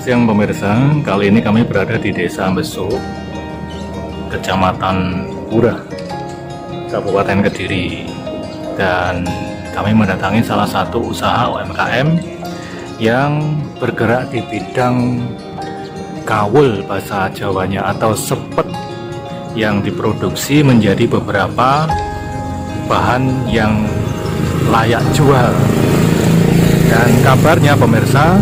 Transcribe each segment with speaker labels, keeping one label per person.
Speaker 1: siang pemirsa, kali ini kami berada di Desa Besuk, Kecamatan Pura, Kabupaten Kediri, dan kami mendatangi salah satu usaha UMKM yang bergerak di bidang kawul bahasa Jawanya atau sepet yang diproduksi menjadi beberapa bahan yang layak jual. Dan kabarnya pemirsa,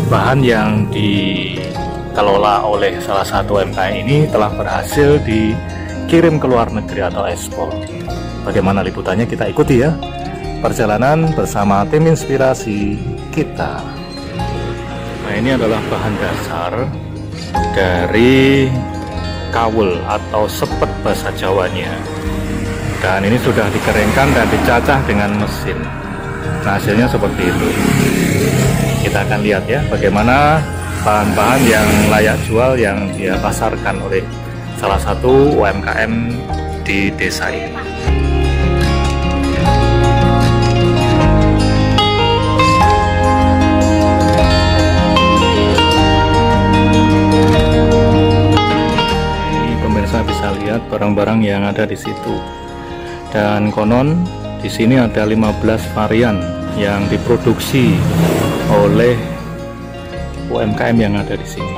Speaker 1: bahan yang dikelola oleh salah satu UMKM ini telah berhasil dikirim ke luar negeri atau ekspor. Bagaimana liputannya, kita ikuti ya perjalanan bersama tim inspirasi kita. Nah, ini adalah bahan dasar dari kawul atau sepet bahasa Jawanya, dan ini sudah dikeringkan dan dicacah dengan mesin. Nah, hasilnya seperti itu. Kita akan lihat ya bagaimana bahan-bahan yang layak jual yang dia pasarkan oleh salah satu UMKM di desa ini. Ini pemirsa bisa lihat barang-barang yang ada di situ. Dan konon di sini ada 15 varian yang diproduksi oleh UMKM yang ada di sini.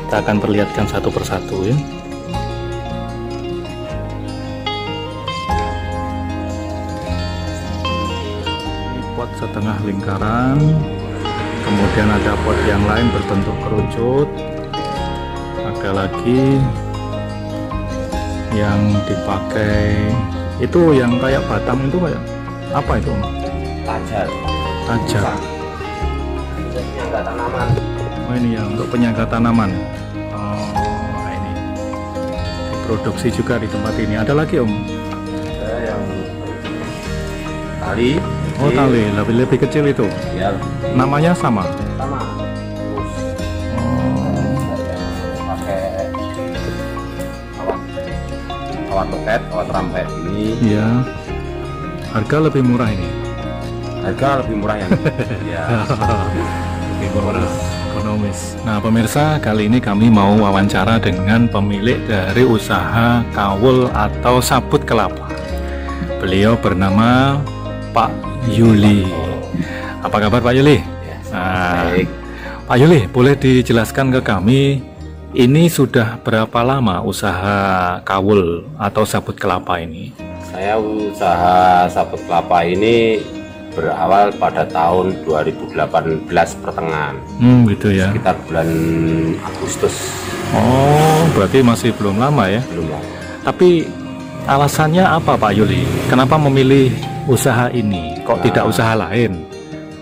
Speaker 1: Kita akan perlihatkan satu persatu ya. Ini pot setengah lingkaran, kemudian ada pot yang lain berbentuk kerucut, ada lagi yang dipakai itu yang kayak batang itu kayak apa itu Om?
Speaker 2: Tajar. Penyangga tanaman.
Speaker 1: Oh, ini ya untuk penyangga tanaman. Oh, ini diproduksi juga di tempat ini. Ada lagi Om?
Speaker 2: Ada yang tali.
Speaker 1: Oh, tali lebih kecil itu.
Speaker 2: Ya.
Speaker 1: Namanya sama.
Speaker 2: Sama. Terus yang pakai kawat loket, kawat rampet ini.
Speaker 1: Iya. Harga lebih murah ini.
Speaker 2: Harga lebih murah yang ya.
Speaker 1: Lebih murah, ekonomis. Nah pemirsa, kali ini kami mau wawancara dengan pemilik dari usaha kawul atau sabut kelapa. Beliau bernama Pak Yuli. Apa kabar Pak Yuli?
Speaker 2: Ya,
Speaker 1: Nah,
Speaker 2: baik.
Speaker 1: Pak Yuli, boleh dijelaskan ke kami, ini sudah berapa lama usaha kawul atau sabut kelapa ini?
Speaker 2: Saya usaha sabut kelapa ini berawal pada tahun 2018 pertengahan.
Speaker 1: Gitu ya.
Speaker 2: Sekitar bulan Agustus.
Speaker 1: Oh, berarti masih belum lama ya?
Speaker 2: Belum lama.
Speaker 1: Tapi alasannya apa Pak Yuli? Kenapa memilih usaha ini? Kok tidak usaha lain?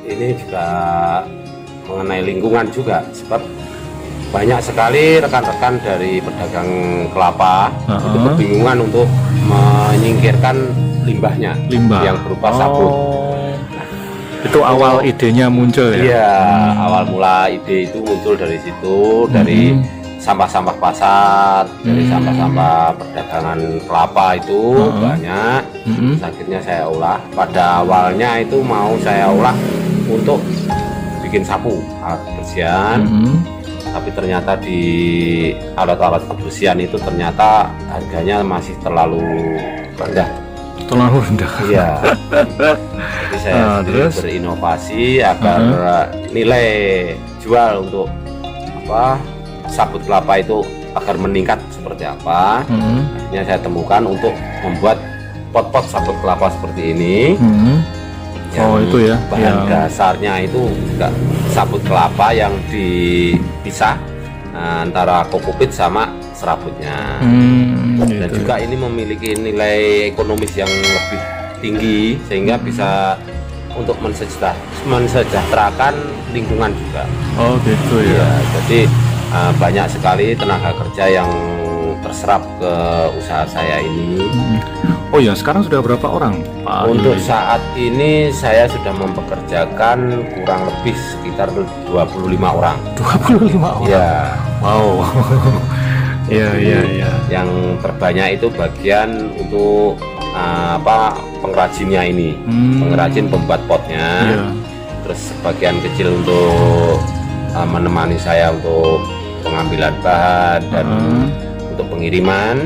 Speaker 2: Ini juga mengenai lingkungan juga, sebab banyak sekali rekan-rekan dari pedagang kelapa itu kebingungan untuk menyingkirkan limbahnya,
Speaker 1: Limbah
Speaker 2: yang berupa sabut.
Speaker 1: Itu awal idenya muncul ya?
Speaker 2: Iya, awal mula ide itu muncul dari situ, dari sampah-sampah pasar, dari sampah-sampah perdagangan kelapa itu banyak. Akhirnya saya olah. Pada awalnya itu mau saya olah untuk bikin sapu, alat kebersihan. Tapi ternyata di alat-alat kebersihan itu ternyata harganya masih terlalu rendah.
Speaker 1: Terlalu rendah.
Speaker 2: Iya. Jadi saya terus berinovasi agar nilai jual untuk sabut kelapa itu agar meningkat seperti apa. Akhirnya saya temukan untuk membuat pot-pot sabut kelapa seperti ini.
Speaker 1: Oh, itu ya.
Speaker 2: Bahan dasarnya itu juga sabut kelapa yang dipisah antara kokopit sama serabutnya. Dan
Speaker 1: gitu
Speaker 2: juga ini memiliki nilai ekonomis yang lebih tinggi sehingga bisa untuk mensejahterakan lingkungan juga.
Speaker 1: Oh gitu ya.
Speaker 2: Jadi banyak sekali tenaga kerja yang terserap ke usaha saya ini.
Speaker 1: Oh ya, sekarang sudah berapa orang Pak
Speaker 2: Untuk
Speaker 1: Yuli?
Speaker 2: saat ini saya sudah mempekerjakan kurang lebih sekitar 25 orang.
Speaker 1: 25 orang?
Speaker 2: Ya.
Speaker 1: Wow. Iya.
Speaker 2: Yang terbanyak itu bagian untuk pengrajinnya ini, pengrajin pembuat potnya. Terus sebagian kecil untuk menemani saya untuk pengambilan bahan dan untuk pengiriman.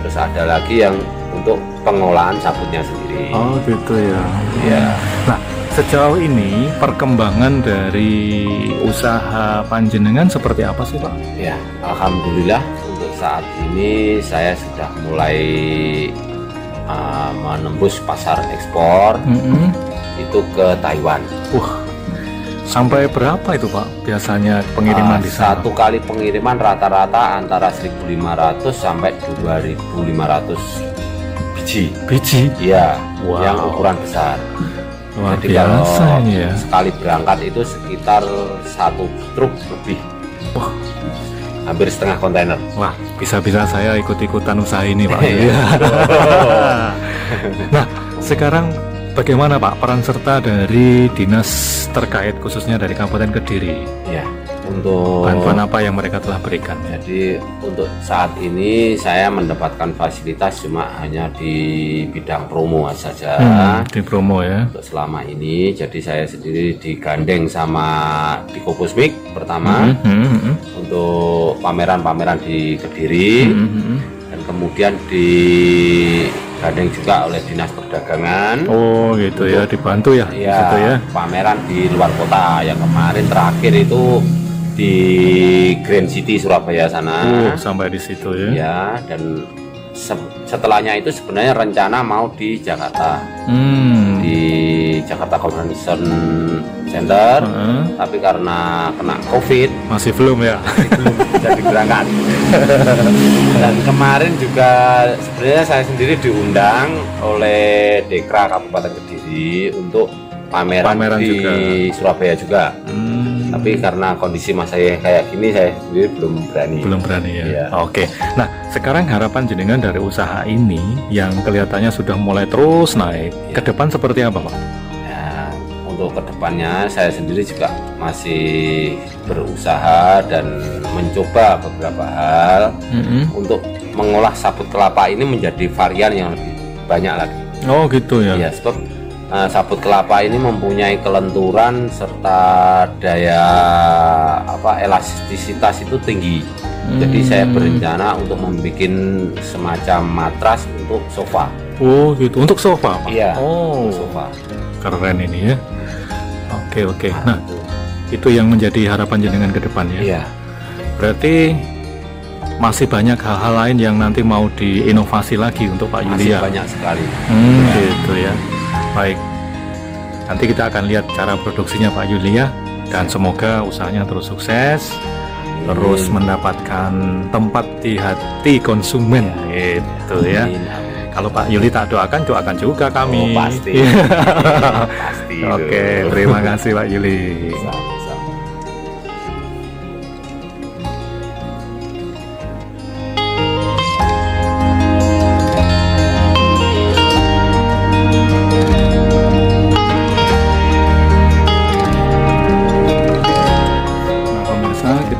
Speaker 2: Terus ada lagi yang untuk pengolahan sabutnya sendiri.
Speaker 1: Oh gitu ya.
Speaker 2: Ya.
Speaker 1: Nah, sejauh ini perkembangan dari usaha panjenengan seperti apa sih Pak?
Speaker 2: Ya, alhamdulillah untuk saat ini saya sudah mulai menembus pasar ekspor itu ke Taiwan.
Speaker 1: Sampai berapa itu Pak biasanya pengiriman di sana?
Speaker 2: Satu kali pengiriman rata-rata antara 1.500 sampai 2.500 biji. Iya, yang ukuran besar.
Speaker 1: Luar
Speaker 2: Jadi
Speaker 1: biasa
Speaker 2: kalau
Speaker 1: ini ya.
Speaker 2: sekali berangkat itu sekitar 1 truk lebih. Hampir setengah kontainer.
Speaker 1: Wah, bisa-bisa saya ikut-ikutan usaha ini Pak. Nah, sekarang bagaimana Pak peran serta dari dinas terkait khususnya dari Kabupaten Kediri?
Speaker 2: Ya, untuk
Speaker 1: bantuan apa yang mereka telah berikan?
Speaker 2: Jadi untuk saat ini saya mendapatkan fasilitas cuma hanya di bidang promo saja.
Speaker 1: Di promo ya.
Speaker 2: Untuk selama ini, jadi saya sendiri digandeng sama Dikopusmik pertama untuk pameran-pameran di Kediri, dan kemudian digandeng juga oleh Dinas Perdagangan.
Speaker 1: Oh gitu ya, dibantu ya?
Speaker 2: Ya,
Speaker 1: gitu ya.
Speaker 2: pameran di luar kota yang kemarin terakhir itu di Grand City Surabaya sana.
Speaker 1: Sampai di situ ya.
Speaker 2: Ya, dan setelahnya itu sebenarnya rencana mau di Jakarta. Di Jakarta Convention Center. Tapi karena kena COVID
Speaker 1: masih belum ya.
Speaker 2: belum jadi berangkat. Dan kemarin juga sebenarnya saya sendiri diundang oleh Dekra Kabupaten Kediri untuk pameran di
Speaker 1: juga.
Speaker 2: Surabaya juga. Tapi karena kondisi saya kayak gini, saya sendiri belum berani ya.
Speaker 1: Iya. Oke. Nah, sekarang harapan jenengan dari usaha ini yang kelihatannya sudah mulai terus naik, ke depan seperti apa Pak?
Speaker 2: Ya, untuk kedepannya saya sendiri juga masih berusaha dan mencoba beberapa hal untuk mengolah sabut kelapa ini menjadi varian yang lebih banyak lagi.
Speaker 1: Oh gitu ya.
Speaker 2: Iya, sebab sabut kelapa ini mempunyai kelenturan serta daya elastisitas itu tinggi. Jadi saya berencana untuk membuat semacam matras untuk sofa.
Speaker 1: Oh gitu, untuk sofa Pak?
Speaker 2: Iya.
Speaker 1: Oh,
Speaker 2: sofa.
Speaker 1: Keren ini ya. Oke. Nah, itu yang menjadi harapan jenengan ke depannya.
Speaker 2: Iya.
Speaker 1: Berarti masih banyak hal-hal lain yang nanti mau diinovasi lagi untuk Pak Yulia.
Speaker 2: Masih banyak sekali.
Speaker 1: Gitu ya. Baik, nanti kita akan lihat cara produksinya Pak Yulia, dan semoga usahanya terus sukses, terus mendapatkan tempat di hati konsumen gitu ya. Kalau Pak Yuli tak doakan juga kami.
Speaker 2: Pasti. Pasti.
Speaker 1: Oke, terima kasih Pak Yuli.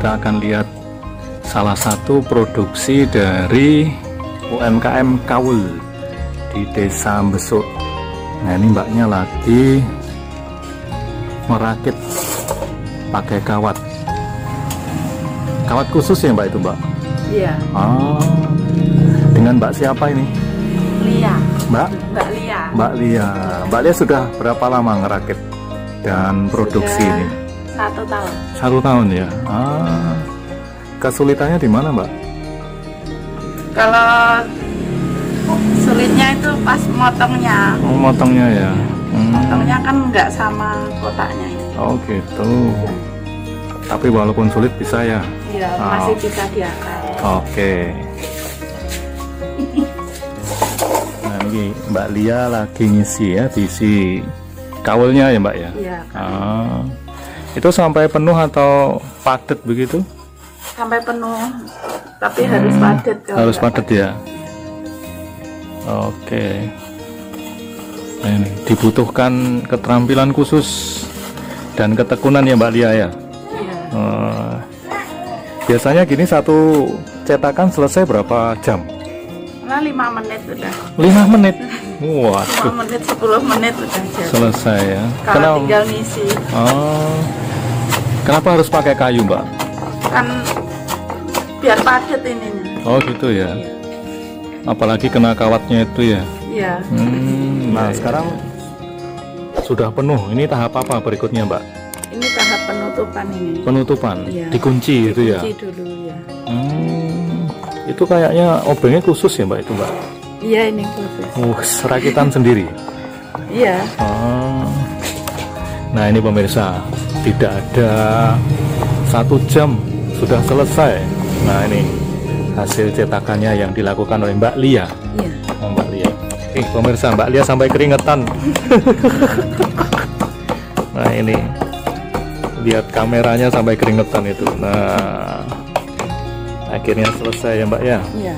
Speaker 1: Kita akan lihat salah satu produksi dari UMKM Kaul di Desa Besuk. Nah ini mbaknya lagi merakit pakai kawat khusus ya mbak itu mbak?
Speaker 3: Iya.
Speaker 1: Dengan mbak siapa ini?
Speaker 3: Lia.
Speaker 1: Mbak
Speaker 3: Lia.
Speaker 1: Mbak Lia sudah berapa lama ngerakit dan produksi ini?
Speaker 3: 1 tahun.
Speaker 1: 1 tahun ya. Kesulitannya di mana mbak?
Speaker 3: Kalau sulitnya itu pas motongnya.
Speaker 1: Oh, motongnya ya.
Speaker 3: Motongnya kan nggak sama kotaknya ini.
Speaker 1: Oh gitu. Tapi walaupun sulit bisa ya.
Speaker 3: Iya, masih bisa diangkat.
Speaker 1: Oke. Nah ini Mbak Lia lagi ngisi ya, diisi kawalnya ya mbak ya.
Speaker 3: Iya.
Speaker 1: Itu sampai penuh atau padat begitu?
Speaker 3: Sampai penuh, tapi harus padat.
Speaker 1: Harus padat ya. Oke. Nah, ini dibutuhkan keterampilan khusus dan ketekunan ya Mbak Lia ya.
Speaker 3: Iya.
Speaker 1: Biasanya gini satu cetakan selesai berapa jam?
Speaker 3: Nah, 5 menit udah.
Speaker 1: 5 menit. Waduh.
Speaker 3: 5 menit 10 menit udah jadi.
Speaker 1: Selesai ya.
Speaker 3: Kalau tinggal ngisi.
Speaker 1: Kenapa harus pakai kayu, Mbak?
Speaker 3: Kan biar padat ininya.
Speaker 1: Oh gitu ya. Apalagi kena kawatnya itu ya.
Speaker 3: Iya.
Speaker 1: Nah sekarang sudah penuh. Ini tahap apa berikutnya, Mbak?
Speaker 3: Ini tahap penutupan ini.
Speaker 1: Penutupan.
Speaker 3: Iya.
Speaker 1: Dikunci itu ya.
Speaker 3: Kunci dulu ya.
Speaker 1: Itu kayaknya obengnya khusus ya, Mbak, itu, Mbak?
Speaker 3: Iya, ini khusus.
Speaker 1: Rakitan sendiri.
Speaker 3: Iya.
Speaker 1: Nah ini pemirsa, tidak ada 1 jam sudah selesai. Nah ini hasil cetakannya yang dilakukan oleh Mbak Lia.
Speaker 3: Iya.
Speaker 1: Mbak Lia. Pemirsa, Mbak Lia sampai keringetan. Nah ini, lihat kameranya sampai keringetan itu. Nah akhirnya selesai ya, Mbak ya.
Speaker 3: Iya.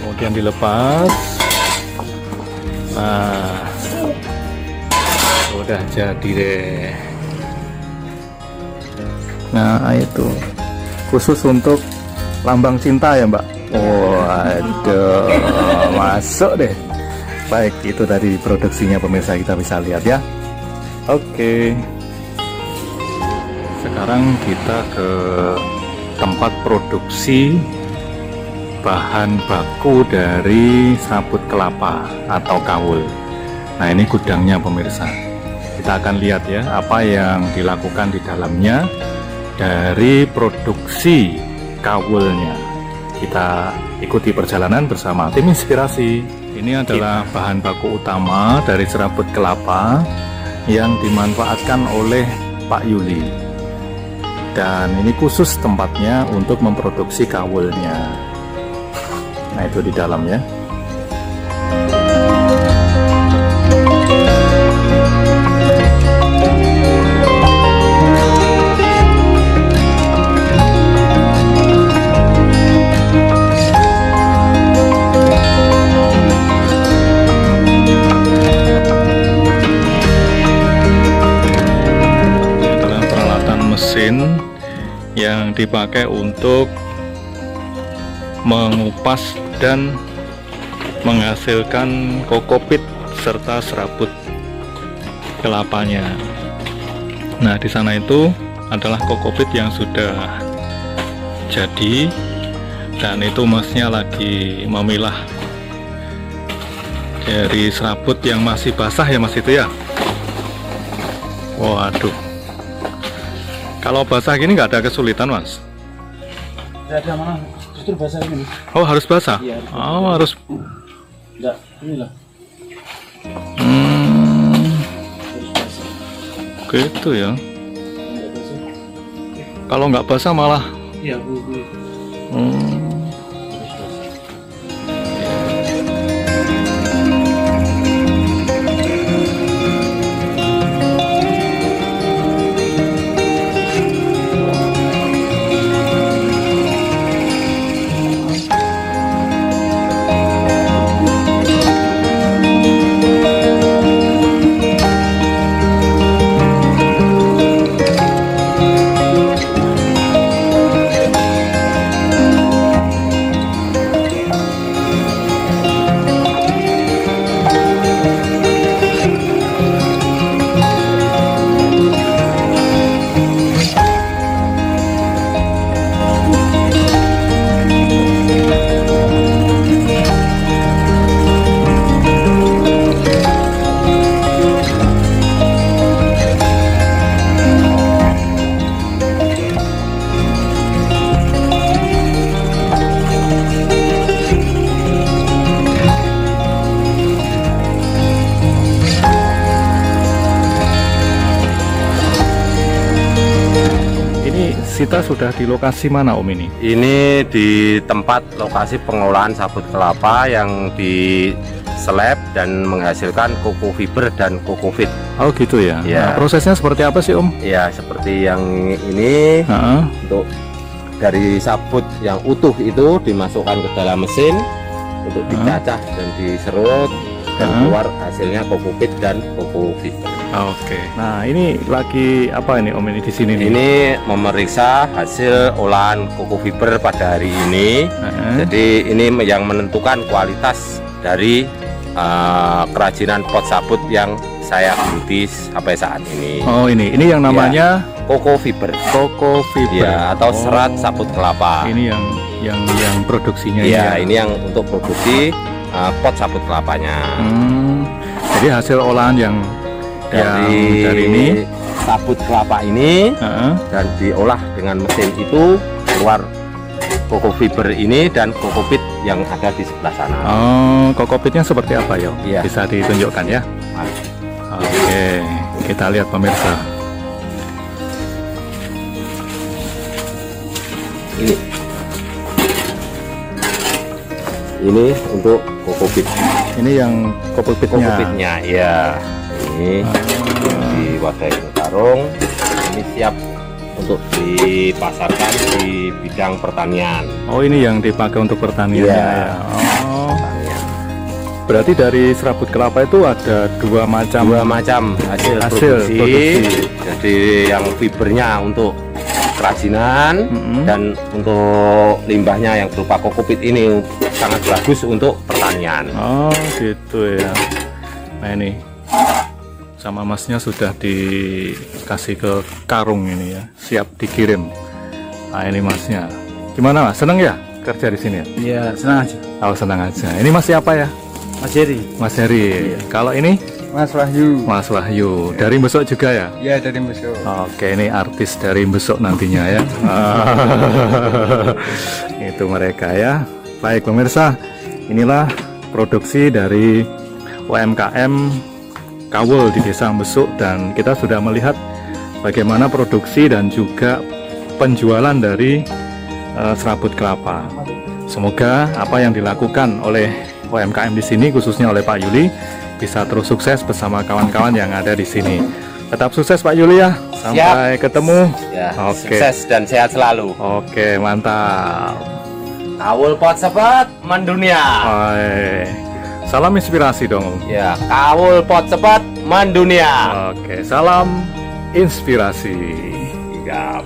Speaker 1: Kemudian dilepas. Nah udah jadi deh. Nah itu khusus untuk lambang cinta ya, Mbak. Waduh, masuk deh. Baik, itu tadi produksinya pemirsa, kita bisa lihat ya. Oke, sekarang kita ke tempat produksi bahan baku dari serabut kelapa atau kawul. Nah ini gudangnya pemirsa. Kita akan lihat ya apa yang dilakukan di dalamnya dari produksi kawulnya. Kita ikuti perjalanan bersama tim inspirasi. Ini adalah bahan baku utama dari serabut kelapa yang dimanfaatkan oleh Pak Yuli. Dan ini khusus tempatnya untuk memproduksi kawulnya. Nah itu di dalamnya. Mesin yang dipakai untuk mengupas dan menghasilkan kokopit serta serabut kelapanya. Nah, di sana itu adalah kokopit yang sudah jadi dan itu masnya lagi memilah dari serabut yang masih basah ya, Mas, itu ya. Waduh. Kalau basah gini nggak ada kesulitan, Mas?
Speaker 4: Nggak ada, mana justru basah ini.
Speaker 1: Oh harus basah?
Speaker 4: Iya,
Speaker 1: harus.
Speaker 4: Enggak, inilah. Harus basah.
Speaker 1: Gitu ya.
Speaker 4: Nggak basah.
Speaker 1: Kalau nggak basah malah.
Speaker 4: Iya, bu. Harus basah.
Speaker 1: Sita sudah di lokasi mana, Om ini?
Speaker 2: Ini di tempat lokasi pengolahan sabut kelapa yang di slab dan menghasilkan koko fiber dan koko fit.
Speaker 1: Oh gitu ya.
Speaker 2: Ya.
Speaker 1: Nah, prosesnya seperti apa sih, Om?
Speaker 2: Ya seperti yang ini. Untuk dari sabut yang utuh itu dimasukkan ke dalam mesin untuk dicacah dan diserut dan keluar hasilnya koko fit dan koko fiber.
Speaker 1: Oke. Nah ini lagi apa ini, Om, ini di sini nih?
Speaker 2: Ini memeriksa hasil olahan koko fiber pada hari ini. Jadi ini yang menentukan kualitas dari kerajinan pot sabut yang saya geluti sampai saat ini.
Speaker 1: Oh, ini yang namanya
Speaker 2: Coco Fiber.
Speaker 1: Coco Fiber.
Speaker 2: Ya, atau serat sabut kelapa.
Speaker 1: Ini yang produksinya
Speaker 2: Ya,
Speaker 1: ya.
Speaker 2: ini yang untuk produksi pot sabut kelapanya.
Speaker 1: Jadi hasil olahan yang dari ini
Speaker 2: sabut kelapa ini dan diolah dengan mesin itu keluar Coco Fiber ini dan kokopit yang ada di sebelah sana.
Speaker 1: Oh, kokopitnya seperti apa ya?
Speaker 2: Iya.
Speaker 1: Bisa ditunjukkan ya? Oke, kita lihat pemirsa.
Speaker 2: Ini untuk kokopit.
Speaker 1: Ini yang kokopitnya.
Speaker 2: Kokopitnya, ya. Ini diwadahi karung. Ini siap untuk dipasarkan di bidang pertanian.
Speaker 1: Oh, ini yang dipakai untuk pertanian.
Speaker 2: Iya.
Speaker 1: Ya. Oh,
Speaker 2: Pertanian.
Speaker 1: berarti dari serabut kelapa itu ada dua macam
Speaker 2: hasil
Speaker 1: produksi.
Speaker 2: Jadi yang fibernya untuk kerajinan
Speaker 1: Mm-mm.
Speaker 2: dan untuk limbahnya yang berupa kokopit ini sangat bagus untuk pertanian.
Speaker 1: Oh, gitu ya. Nah, ini sama masnya sudah dikasih ke karung ini ya, siap dikirim. Nah, ini masnya. Gimana mas? Seneng ya kerja di sini ya?
Speaker 4: Iya, senang aja.
Speaker 1: Oh, senang aja. Ini mas siapa ya?
Speaker 4: Mas Heri.
Speaker 1: Mas Heri. Kalau ini
Speaker 4: Mas Wahyu.
Speaker 1: Mas Wahyu. Dari Besok juga ya?
Speaker 4: Iya, dari Besok.
Speaker 1: Oke, ini artis dari Besok nantinya ya. Itu mereka ya. Baik pemirsa, inilah produksi dari UMKM Kawul di Desa Besuk, dan kita sudah melihat bagaimana produksi dan juga penjualan dari serabut kelapa. Semoga apa yang dilakukan oleh UMKM di sini, khususnya oleh Pak Yuli, bisa terus sukses bersama kawan-kawan yang ada di sini. Tetap sukses Pak Yuli ya. Sampai ketemu.
Speaker 2: Ya,
Speaker 1: Oke.
Speaker 2: sukses dan sehat selalu.
Speaker 1: Oke, mantap.
Speaker 2: Kawul pot sepet mendunia.
Speaker 1: Hai. Salam inspirasi dong.
Speaker 2: Ya, kawul pot sepet mendunia.
Speaker 1: Oke, salam inspirasi.
Speaker 2: Siap.